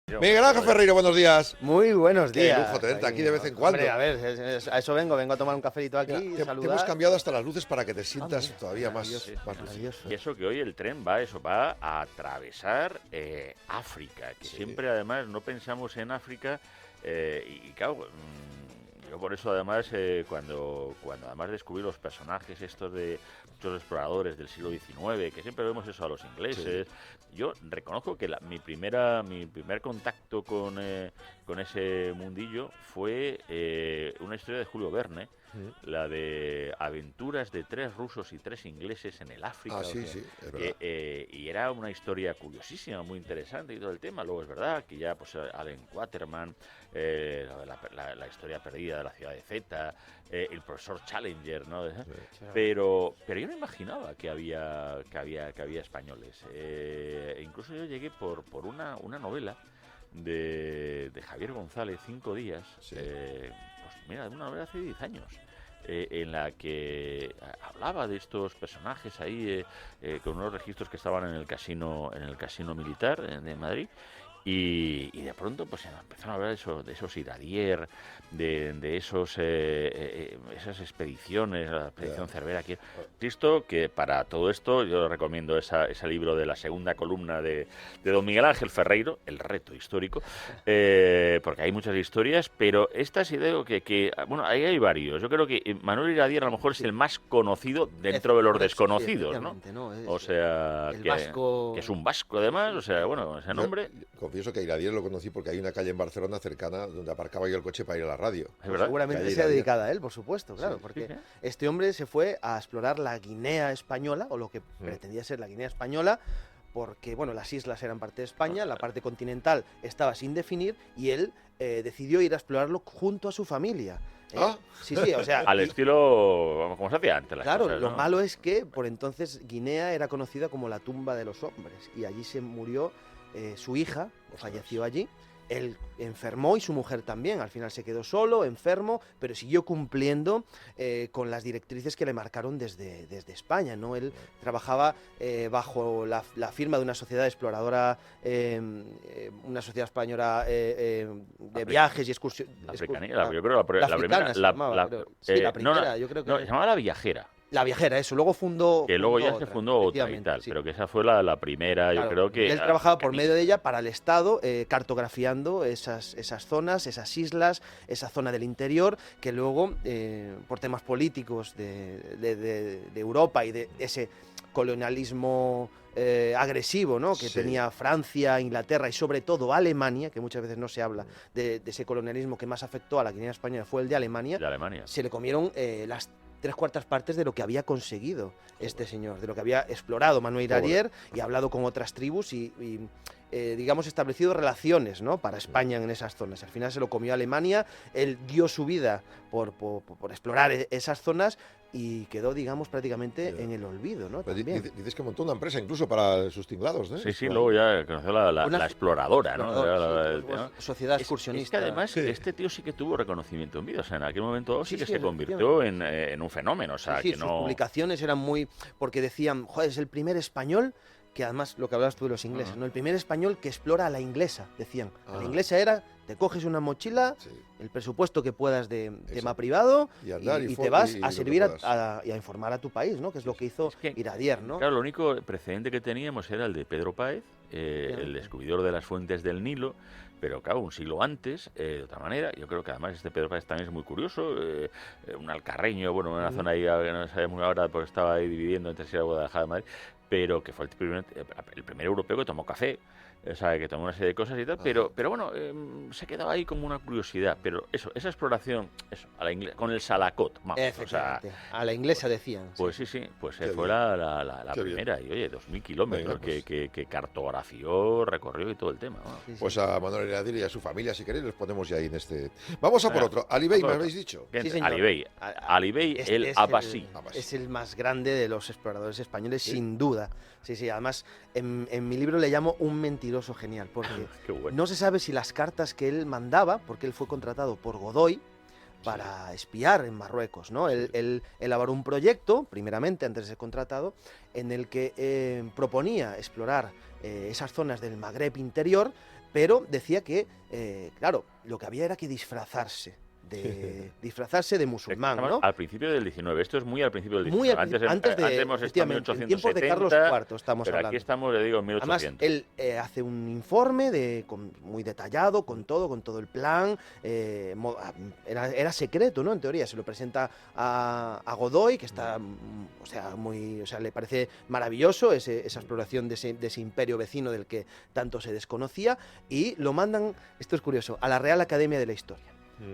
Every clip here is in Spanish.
Miguel Ángel Ferreiro, buenos días. Muy buenos días. Qué lujo tenerte aquí de vez en cuando. Hombre, a ver, a eso vengo a tomar un cafelito aquí y Te saludar. hemos cambiado hasta las luces para que te sientas mira, todavía más maravilloso. lúcido. Y eso que hoy el tren va a atravesar África, que siempre además no pensamos en África y claro, yo por eso además cuando además descubrí los personajes estos de muchos exploradores del siglo XIX, que siempre vemos eso a los ingleses, yo reconozco que mi primer contacto con ese mundillo fue una historia de Julio Verne, la de aventuras de 3 rusos y 3 ingleses en el África. Es verdad. Y era una historia curiosísima, muy interesante y todo el tema. Luego es verdad que ya pues Allen Quaterman, la historia perdida de la ciudad de Zeta, el profesor Challenger, ¿no? Pero yo no imaginaba que había españoles. Incluso yo llegué por una novela de Javier González, 5 días, pues mira, una novela hace 10 años, en la que hablaba de estos personajes ahí, con unos registros que estaban en el casino militar de Madrid. Y de pronto pues empezaron a hablar de esos Iradier, de esas expediciones, la expedición Cervera. Cristo, que para todo esto yo recomiendo ese libro de la segunda columna de don Miguel Ángel Ferreiro, El reto histórico, porque hay muchas historias, pero esta es idea que bueno, ahí hay varios. Yo creo que Manuel Iradier a lo mejor es el más conocido dentro de los desconocidos, ¿no? O sea, que es un vasco además, o sea, bueno, ese nombre... Confieso que a Iradier lo conocí porque hay una calle en Barcelona cercana donde aparcaba yo el coche para ir a la radio. ¿Es verdad? Seguramente sea dedicada a él, por supuesto, claro, porque este hombre se fue a explorar la Guinea española, o lo que pretendía ser la Guinea española, porque bueno, las islas eran parte de España, la parte continental estaba sin definir, y él decidió ir a explorarlo junto a su familia. Sí, o sea... Al estilo, como se hacía antes las claro, cosas, lo ¿no? malo es que por entonces Guinea era conocida como la tumba de los hombres, y allí se murió su hija, falleció allí. Él enfermó y su mujer también. Al final se quedó solo, enfermo, pero siguió cumpliendo con las directrices que le marcaron desde España, ¿no? Él trabajaba bajo la firma de una sociedad exploradora, una sociedad española de viajes y excursiones. Yo creo la primera. La primera, yo creo que... No, se llamaba La Viajera. La Viajera, eso. Luego fundó... Que luego ya se fundó otra y tal, pero que esa fue la primera, yo creo que... Él trabajaba por medio de ella para el Estado, cartografiando esas zonas, esas islas, esa zona del interior, que luego, por temas políticos de Europa y de ese colonialismo agresivo, ¿no? Que tenía Francia, Inglaterra y sobre todo Alemania, que muchas veces no se habla de ese colonialismo que más afectó a la Guinea española, fue el de Alemania. Se le comieron las 3/4 partes de lo que había conseguido este señor, de lo que había explorado Manuel Iradier y hablado con otras tribus y digamos, establecido relaciones, ¿no? Para España en esas zonas. Al final se lo comió Alemania, él dio su vida por explorar esas zonas y quedó, digamos, prácticamente en el olvido, ¿no? Dices que montó una empresa incluso para sus tinglados, ¿no? Sí, luego ya conoció la exploradora, ¿no? Sociedad excursionista. Es que además este tío sí que tuvo reconocimiento en vida, o sea, en aquel momento sí que se convirtió en un fenómeno, o sea, que sus publicaciones eran muy... porque decían, joder, es el primer español que además, lo que hablabas tú de los ingleses, ¿no? El primer español que explora a la inglesa, decían. La inglesa era, te coges una mochila, el presupuesto que puedas de tema privado y te vas a servir y a informar a tu país, ¿no? Que es lo que hizo Iradier, ¿no? Claro, lo único precedente que teníamos era el de Pedro Páez, el descubridor de las fuentes del Nilo, pero claro, un siglo antes, de otra manera. Yo creo que además este Pedro Páez también es muy curioso, un alcarreño, bueno, una zona ahí que no sabemos ahora porque estaba ahí dividiendo entre Sierra de Guadalajara y Madrid, pero que fue el primer europeo que tomó café, o sea, que tomó una serie de cosas y tal, pero bueno, se quedaba ahí como una curiosidad, pero esa exploración, a la inglesa, con el Salacot, vamos, o sea, a la inglesa decían. Pues sí, pues fue la primera, y oye, 2000 kilómetros que cartografió, recorrió y todo el tema. ¿No? Pues a Manuel Iradier y a su familia, si queréis, los ponemos ya ahí en este... Vamos a por otro. Alibey, ¿me habéis dicho? Sí, señor. Alibey, el Abbasí. Es el más grande de los exploradores españoles, sin duda. Sí, además en mi libro le llamo un mentiroso genial, porque no se sabe si las cartas que él mandaba, porque él fue contratado por Godoy, para espiar en Marruecos, ¿no? Él elaboró un proyecto, primeramente, antes de ser contratado, en el que proponía explorar esas zonas del Magreb interior, pero decía que, claro, lo que había era que disfrazarse de musulmán, ¿no? Al principio del 19, esto es muy al principio del 19. Muy antes hemos estado en 1870, en tiempos de Carlos IV estamos pero hablando. aquí estamos, le digo, en 1800. Además, él hace un informe muy detallado, con todo el plan. Era secreto, ¿no? En teoría, se lo presenta a Godoy, que está, le parece maravilloso esa exploración de ese imperio vecino del que tanto se desconocía, y lo mandan, esto es curioso, a la Real Academia de la Historia,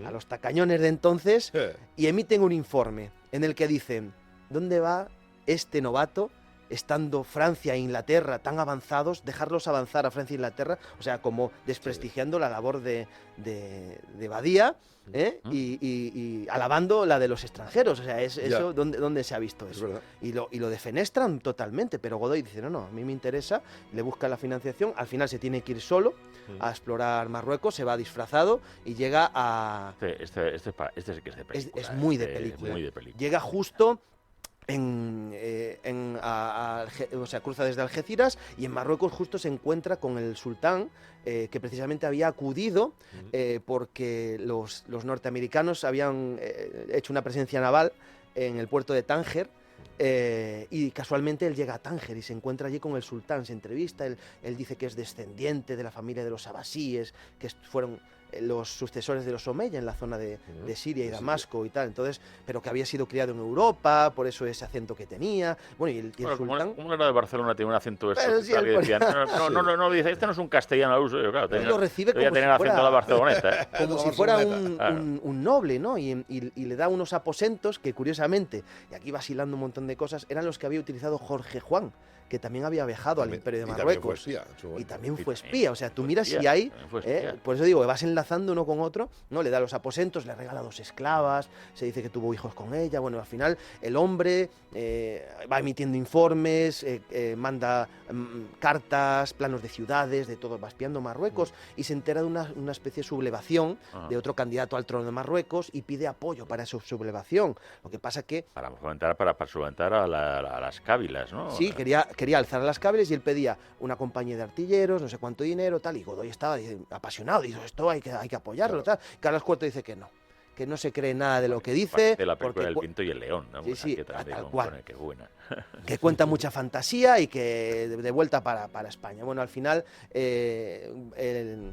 a los tacañones de entonces, y emiten un informe en el que dicen: ¿dónde va este novato, estando Francia e Inglaterra tan avanzados, dejarlos avanzar a Francia e Inglaterra? O sea, como desprestigiando la labor de Badía, y alabando la de los extranjeros. O sea, eso, ¿dónde se ha visto eso? Y lo defenestran totalmente, pero Godoy dice: no, a mí me interesa, le busca la financiación, al final se tiene que ir solo a explorar Marruecos, se va disfrazado y llega a... Este sí que es de película. Es muy de película. Muy de película. Llega justo... cruza desde Algeciras, y en Marruecos justo se encuentra con el sultán, que precisamente había acudido porque los norteamericanos habían hecho una presencia naval en el puerto de Tánger, y casualmente él llega a Tánger y se encuentra allí con el sultán, se entrevista, él dice que es descendiente de la familia de los abasíes, que fueron los sucesores de los Omeya en la zona de Siria y Damasco y tal, entonces, pero que había sido criado en Europa, por eso ese acento que tenía. Bueno, y el sultán... Como era de Barcelona, tiene un acento Sí, decían, no, dice, este no es un castellano al uso. Claro, lo recibe como tener si acento fuera, a la barceloneta. como si fuera un noble, ¿no? Y le da unos aposentos que, curiosamente, y aquí vacilando un montón de cosas, eran los que había utilizado Jorge Juan, que también había viajado al Imperio de Marruecos. Y también fue espía. O sea, tú miras si hay... por eso digo, que vas enlazando uno con otro, ¿no? Le da los aposentos, le regala 2 esclavas, se dice que tuvo hijos con ella. Bueno, al final el hombre va emitiendo informes, manda cartas, planos de ciudades, de todo, va espiando Marruecos, y se entera de una especie de sublevación de otro candidato al trono de Marruecos, y pide apoyo para esa sublevación. Lo que pasa que... Para solventar a las cábilas, ¿no? Sí, quería alzar las cables, y él pedía una compañía de artilleros, no sé cuánto dinero, tal, y Godoy estaba apasionado, dice: esto hay que apoyarlo, tal. Carlos IV dice que no se cree nada de lo que dice. De la película del Pinto y el León, ¿no? Sí, tal cual. Qué buena. Que cuenta mucha fantasía, y que de vuelta para España. Bueno, al final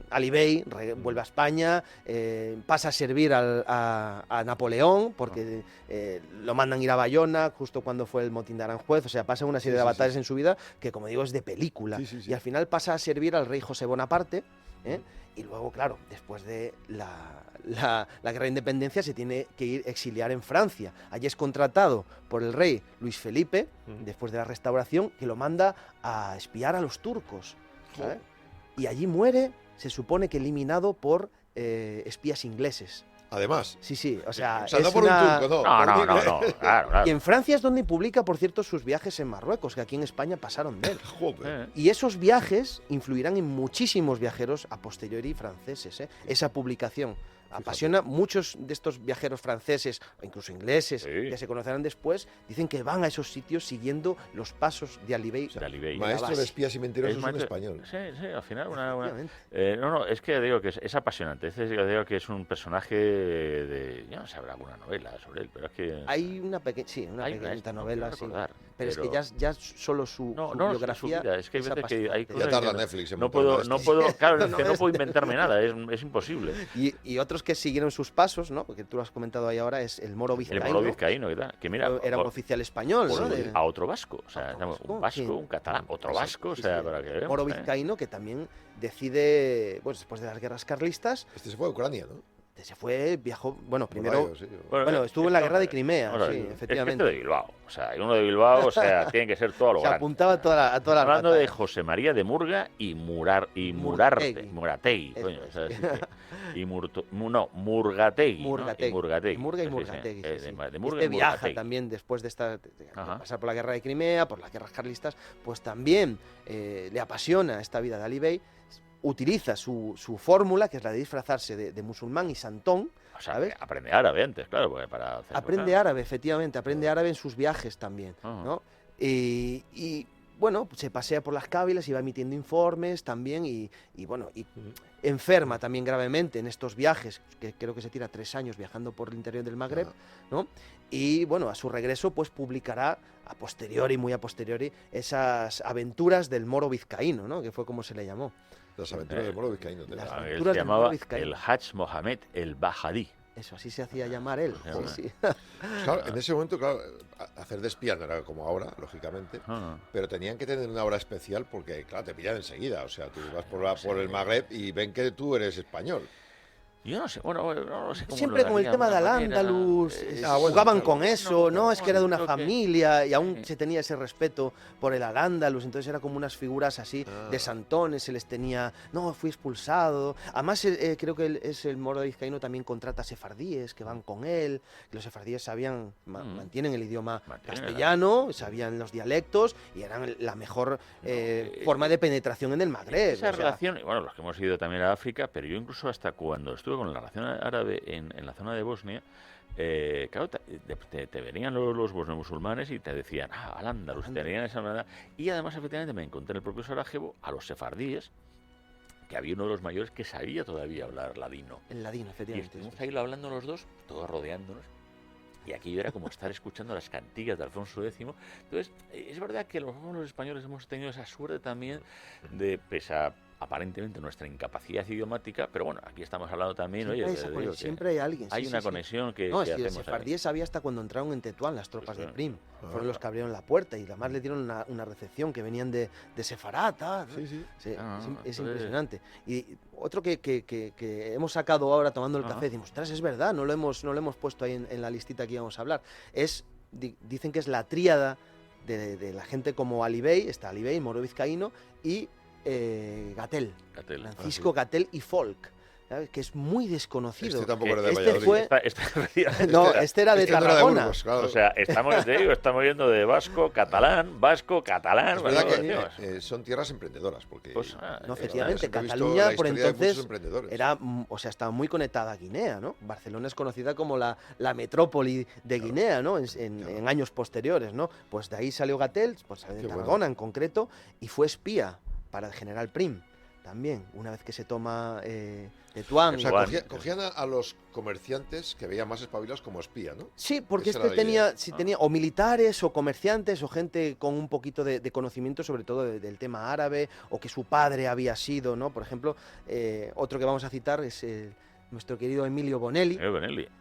Ali Bey vuelve a España, pasa a servir a Napoleón, porque lo mandan ir a Bayona justo cuando fue el motín de Aranjuez. O sea, pasa una serie de batallas en su vida que, como digo, es de película. Y al final pasa a servir al rey José Bonaparte, y luego, claro, después de la guerra de independencia, se tiene que ir exiliar en Francia. Allí es contratado por el rey Luis Felipe, después de la restauración, que lo manda a espiar a los turcos, ¿sabes? Y allí muere, se supone que eliminado por espías ingleses. Además. Sí, o sea, no por un turco, no. No, claro. Y en Francia es donde publica, por cierto, sus viajes en Marruecos, que aquí en España pasaron de él. Joder. Y esos viajes influirán en muchísimos viajeros a posteriori franceses, esa publicación. Apasiona muchos de estos viajeros franceses, o incluso ingleses, que se conocerán después, dicen que van a esos sitios siguiendo los pasos de Ali Bey. Maestro de espías y mentirosos es un español. Sí, al final es que digo que es apasionante. Digo que es un personaje de... Ya no sé, habrá alguna novela sobre él, pero es que... Hay una pequeñita novela, sí. Pero es que ya solo su biografía... Su vida. Es que hay veces que hay cosas ya tarda Netflix en no puedo, claro, es que no puedo inventarme nada, es imposible. Y otros que siguieron sus pasos, ¿no? Porque tú lo has comentado ahí ahora, es el moro vizcaíno. El moro vizcaíno, que mira... Era un oficial español, ¿no? A otro vasco, o sea, un vasco, un catalán, otro vasco, o sea, para que veamos. Moro vizcaíno, que también decide, después de las guerras carlistas... Este se fue a Ucrania, ¿no? Viajó, primero... estuvo en la guerra de Crimea, efectivamente. Es de Bilbao, o sea, uno de Bilbao, o sea, tiene que ser todo lo grande. Se apuntaba a toda la Hablando de José María de Murga y Murategi, coño, o sea, Murgategui. Murgategui. Viaja también después de pasar por la guerra de Crimea, por las guerras carlistas, pues también le apasiona esta vida de Ali Bey. utiliza su fórmula, que es la de disfrazarse de musulmán y santón. O sea, ¿sabes? aprende árabe antes, claro, porque para hacer Aprende árabe, efectivamente, aprende árabe en sus viajes también, ¿no? Y bueno, se pasea por las cávilas y va emitiendo informes también y enferma también gravemente en estos viajes, que creo que se tira 3 años viajando por el interior del Magreb, ¿no? Y bueno, a su regreso pues publicará a posteriori, muy a posteriori, esas aventuras del moro vizcaíno, ¿no? Que fue como se le llamó. Las aventuras del moro vizcaíno. Él se llamaba el Hajj Mohamed el Bahadí. Eso, así se hacía llamar él. Sí. Claro, en ese momento, claro, hacer de espía no era como ahora, lógicamente, pero tenían que tener una hora especial porque, claro, te pillan enseguida. O sea, tú vas por el Magreb y ven que tú eres español. Yo no sé, bueno, no sé cómo siempre con el tema del Al-Ándalus, jugaban con eso, ¿no? Es que era de una familia y aún se tenía ese respeto por el Al-Ándalus, entonces era como unas figuras así de santones, se les tenía, no, fui expulsado. Además, creo que el moro vizcaíno también contrata sefardíes que van con él, que los sefardíes mantienen el idioma castellano, sabían los dialectos y eran la mejor forma de penetración en el Magreb. Esa relación, bueno, los que hemos ido también a África, pero yo incluso hasta cuando estuve con la relación árabe en la zona de Bosnia, claro, te venían los bosnios musulmanes y te decían, al-Ándalus, te venían esa manera. Y además, efectivamente, me encontré en el propio Sarajevo a los sefardíes, que había uno de los mayores que sabía todavía hablar ladino. El ladino, efectivamente. Y estuvimos ahí hablando los dos, todos rodeándonos. Y aquello era como estar escuchando las cantigas de Alfonso X. Entonces, es verdad que los españoles hemos tenido esa suerte también de, pese a aparentemente nuestra incapacidad idiomática, pero bueno, aquí estamos hablando también, siempre hay alguien. Hay una conexión que no, hacemos. El sefardí sabía hasta cuando entraron en Tetuán las tropas de Prim. Fueron los que abrieron la puerta y además le dieron una recepción que venían de Sefarata. Es impresionante. Y otro que hemos sacado ahora tomando el café, decimos, ostras, es verdad, no lo hemos puesto ahí en la listita que íbamos a hablar. Dicen que es la tríada de la gente como Ali Bey, está Ali Bey, moro vizcaíno, y Gatel, Francisco Gatel y Folk, ¿sabes? Que es muy desconocido. Este tampoco era de Valladolid. Este era de Tarragona. Burgos, claro. O sea, estamos yendo de vasco, catalán. Es verdad que son tierras emprendedoras, porque no, efectivamente, Cataluña por entonces estaba muy conectada a Guinea, ¿no? Barcelona es conocida como la metrópoli de Guinea, ¿no? En años posteriores, ¿no? Pues de ahí salió Gatel, pues de Tarragona en concreto, y fue espía para el general Prim, también, una vez que se toma Tetuán. O sea, cogían a los comerciantes que veían más espabilados como espía, ¿no? Sí, porque tenía o militares o comerciantes o gente con un poquito de conocimiento sobre todo del tema árabe o que su padre había sido, ¿no? Por ejemplo, otro que vamos a citar es nuestro querido Emilio Bonelli.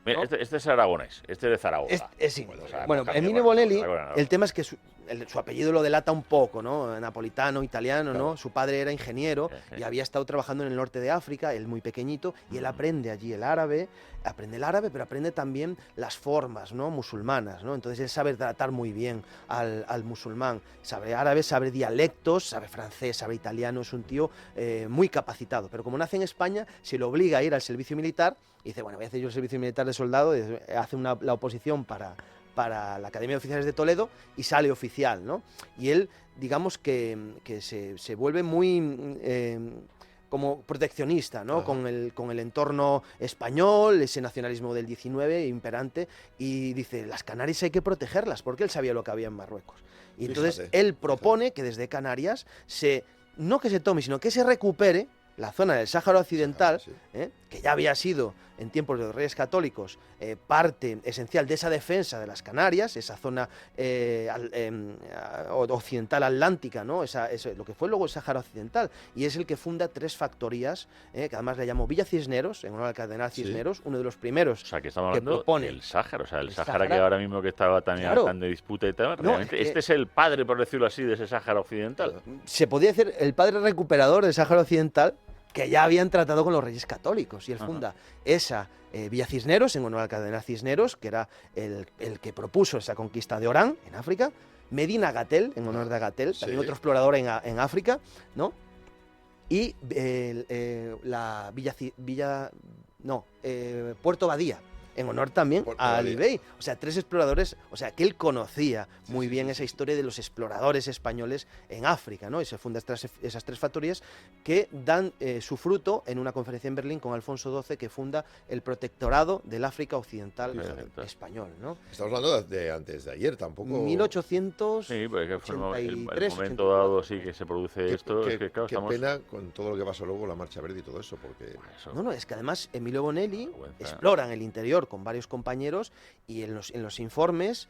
Mira, ¿no? Este es aragonés, este es de Zaragoza. Bueno, Emilio Bonelli, el tema es que su apellido lo delata un poco, ¿no? Napolitano, italiano, ¿no? Su padre era ingeniero y había estado trabajando en el norte de África, él muy pequeñito, y él aprende allí el árabe, pero aprende también las formas, ¿no? Musulmanas, ¿no? Entonces él sabe tratar muy bien al musulmán, sabe árabe, sabe dialectos, sabe francés, sabe italiano, es un tío muy capacitado, pero como nace en España, se le obliga a ir al servicio militar y dice, bueno, voy a hacer yo el servicio militar de soldado, y hace la oposición para la Academia de Oficiales de Toledo y sale oficial, ¿no? Y él, digamos que se vuelve muy como proteccionista, ¿no? Con el entorno español, ese nacionalismo del 19 imperante, y dice, las Canarias hay que protegerlas, porque él sabía lo que había en Marruecos. Y entonces él propone que desde Canarias no que se tome, sino que se recupere la zona del Sáhara Occidental, que ya había sido en tiempos de los Reyes Católicos parte esencial de esa defensa de las Canarias, esa zona occidental atlántica, ¿no? Lo que fue luego el Sáhara Occidental, y es el que funda 3 factorías, que además le llamó Villa Cisneros, en honor al cardenal Cisneros, uno de los primeros. O sea, que estamos hablando del Sáhara, el Sáhara que ahora mismo que estaba también tan de disputa y tal, realmente este es el padre, por decirlo así, de ese Sáhara Occidental. Se podía decir el padre recuperador del Sáhara Occidental, que ya habían tratado con los Reyes Católicos, y él funda esa Villa Cisneros, en honor al cardenal Cisneros, que era el que propuso esa conquista de Orán, en África, Medina Gatel, en honor de Gatel, también otro explorador en África, ¿no? Y la Puerto Badía, en honor también a Ali Ali. Bey. O sea, 3 exploradores, o sea, que él conocía muy bien esa historia de los exploradores españoles en África, ¿no? Y se funda esas 3 factorías que dan su fruto en una conferencia en Berlín con Alfonso XII, que funda el protectorado del África Occidental español, ¿no? Estamos hablando de antes de ayer, tampoco... 1883, Sí, porque fue el momento dado sí que se produce esto. Es que, claro, qué estamos... pena con todo lo que pasó luego, la Marcha Verde y todo eso, porque... No, es que además Emilio Bonelli exploran el interior con varios compañeros y en los informes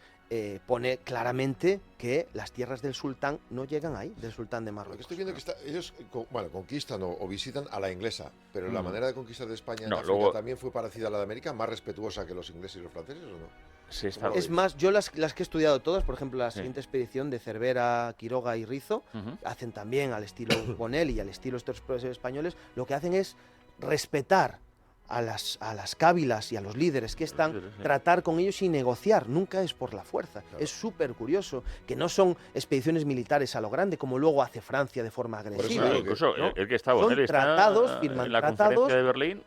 pone claramente que las tierras del sultán no llegan ahí, del sultán de Marruecos. Estoy viendo que ellos conquistan o visitan a la inglesa, pero la manera de conquistar de España en África luego... también fue parecida a la de América, más respetuosa que los ingleses y los franceses, ¿o no? Sí, es más, yo las que he estudiado todas, por ejemplo, la siguiente expedición de Cervera, Quiroga y Rizo, hacen también al estilo Bonelli y al estilo estos exploradores españoles, lo que hacen es respetar a las cábilas y a los líderes que están, tratar con ellos y negociar, nunca es por la fuerza. Claro. Es súper curioso, que no son expediciones militares a lo grande, como luego hace Francia de forma agresiva. Eso, incluso ¿no? el que está Bonelli son tratados, está firman en la tratados, conferencia de Berlín.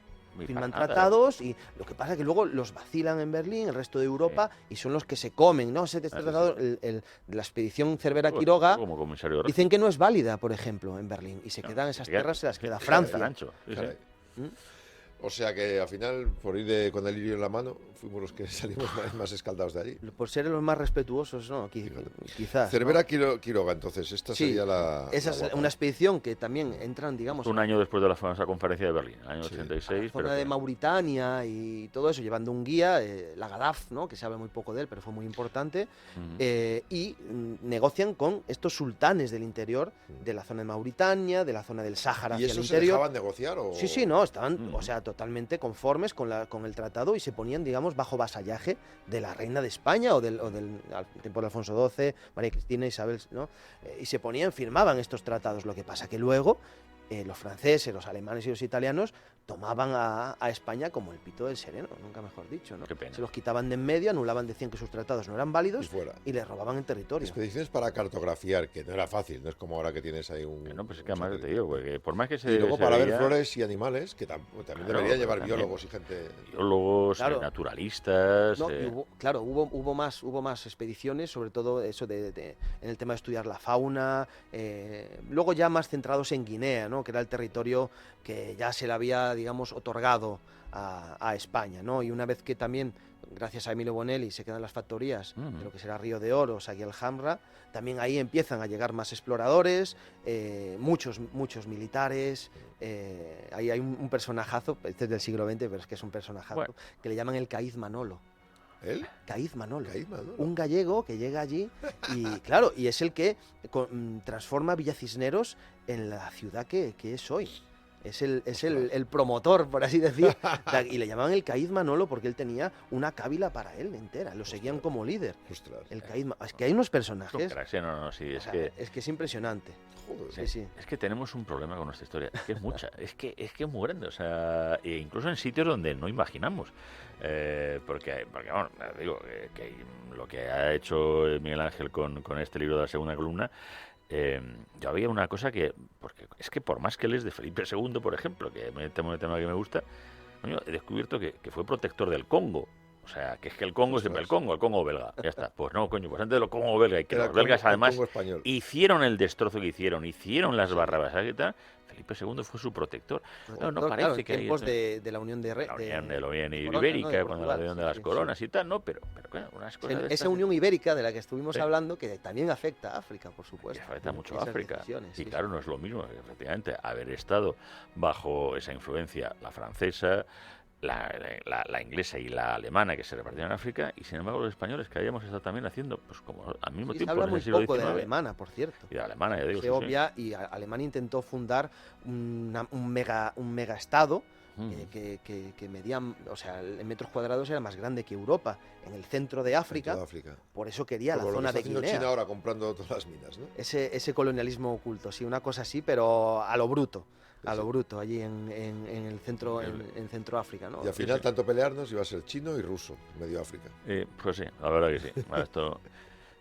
Firman tratados y lo que pasa es que luego los vacilan en Berlín, el resto de Europa, y son los que se comen, ¿no? Ese tratado, la expedición Cervera-Quiroga, dicen que no es válida, por ejemplo, en Berlín, y se quedan esas tierras, se las queda Francia. O sea que al final, por ir con el lirio en la mano, fuimos los que salimos más escaldados de allí. Por ser los más respetuosos, ¿no? Quizás. Cervera, ¿no? Quiroga, entonces, esta sería la... Esa es una expedición que también entran, digamos... Un año después de la famosa conferencia de Berlín, el año 86. La zona de Mauritania y todo eso, llevando un guía, la Gadaf, ¿no? Que se habla muy poco de él, pero fue muy importante, y negocian con estos sultanes del interior, de la zona de Mauritania, de la zona del Sáhara hacia el interior. ¿Y eso se dejaban negociar? O... Sí, no, estaban, o sea, totalmente conformes con el tratado y se ponían, digamos, bajo vasallaje de la reina de España o del tiempo de Alfonso XII, María Cristina, Isabel, ¿no? Y se ponían, firmaban estos tratados. Lo que pasa que luego los franceses, los alemanes y los italianos tomaban a España como el pito del sereno, nunca mejor dicho, ¿no? Se los quitaban de en medio, anulaban, decían que sus tratados no eran válidos y les robaban el territorio. Expediciones para cartografiar, que no era fácil, no es como ahora que tienes ahí un... No, pues es que además te digo, porque por más que se... Y luego para ver flores y animales, que también deberían llevar biólogos y gente... Biólogos, naturalistas... No, hubo más expediciones, sobre todo eso en el tema de estudiar la fauna, luego ya más centrados en Guinea, ¿no? Que era el territorio que ya se le había, digamos, otorgado a España, ¿no? Y una vez que también, gracias a Emilio Bonelli, se quedan las factorías de lo que será Río de Oro, Sagui el Hamra, también ahí empiezan a llegar más exploradores, muchos militares. Ahí hay un personajazo, este es del siglo XX, pero es que es un personajazo, que le llaman el Caíz Manolo. ¿Él? Caíz Manolo, un gallego que llega allí y claro, y es el que transforma Villa Cisneros en la ciudad que es hoy. Es el promotor, por así decir, y le llamaban el Caíz Manolo porque él tenía una cábila para él entera, lo seguían como líder. El Caíz, es que hay unos personajes. Es que es impresionante. Joder, sí. Es que tenemos un problema con nuestra historia, es que es mucha, es que es muy grande, o sea, e incluso en sitios donde no imaginamos. Porque bueno, digo, que lo que ha hecho Miguel Ángel con este libro de la segunda columna, yo había una cosa porque es que por más que él es de Felipe II, por ejemplo, que es un tema que me gusta, coño, he descubierto que fue protector del Congo. O sea, que es que el Congo es siempre el Congo belga. Ya está. Pues no, coño, pues antes de lo Congo belga, y que los belgas además hicieron el destrozo que hicieron las barrabasadas y tal. Felipe II fue su protector. No parece que tiempos de la Unión de la Unión Ibérica, ¿no? Cuando la Unión de las Coronas y tal, ¿no? Pero claro, unas cosas esa Unión Ibérica de la que estuvimos hablando, que también afecta a África, por supuesto. Afecta mucho a África. Y claro, no es lo mismo, efectivamente, haber estado bajo esa influencia, la francesa, la inglesa y la alemana, que se repartían en África, y sin embargo los españoles que habíamos estado también haciendo, pues como al mismo tiempo. Se habla muy poco de la alemana, por cierto. Y de Alemania, ya digo. Se obvia, y Alemania intentó fundar un mega estado que medía, o sea, en metros cuadrados era más grande que Europa, en el centro de África. Por eso quería la zona de Guinea. China ahora comprando todas las minas, ¿no? Ese colonialismo oculto, sí, una cosa así, pero a lo bruto. A lo bruto, allí en el centro, en Centro África, ¿no? Y al final, tanto pelearnos, iba a ser chino y ruso, medio África. Pues sí, la verdad que sí. Esto,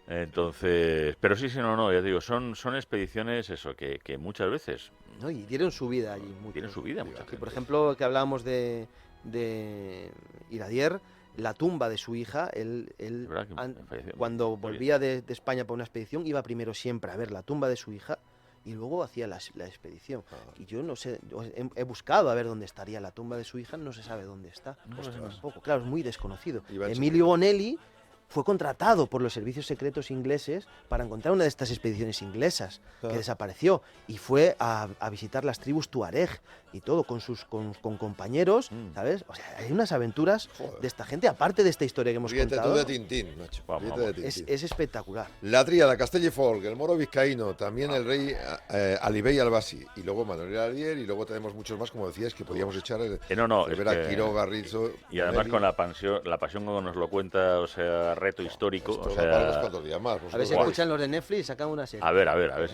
entonces, pero sí, no, ya digo, son expediciones eso, que muchas veces... No, y dieron su vida allí. Tienen su vida, mucha gente. Por ejemplo, que hablábamos de Iradier, la tumba de su hija, cuando volvía de España para una expedición, iba primero siempre a ver la tumba de su hija y luego hacía la expedición. Y yo no sé, he buscado a ver dónde estaría la tumba de su hija, no se sabe dónde está. Tampoco, claro, es muy desconocido. Emilio Bonelli fue contratado por los servicios secretos ingleses para encontrar una de estas expediciones inglesas que desapareció, y fue a visitar las tribus tuareg y todo con compañeros, ¿sabes? O sea, hay unas aventuras de esta gente, aparte de esta historia que hemos contado. Tú de Tintín, Nacho. De Tintín. Es espectacular. La tríada Castellfolch, el moro vizcaíno, también el rey Alibey Albasi, y luego Manuel Ariel, y luego tenemos muchos más, como decías, que podíamos echar Cervera, Quiroga, Rizzo. Y además con la pasión como nos lo cuenta, o sea, reto histórico. O sea, para unos cuantos días más. A ver si escuchan los de Netflix y sacan una serie. A ver.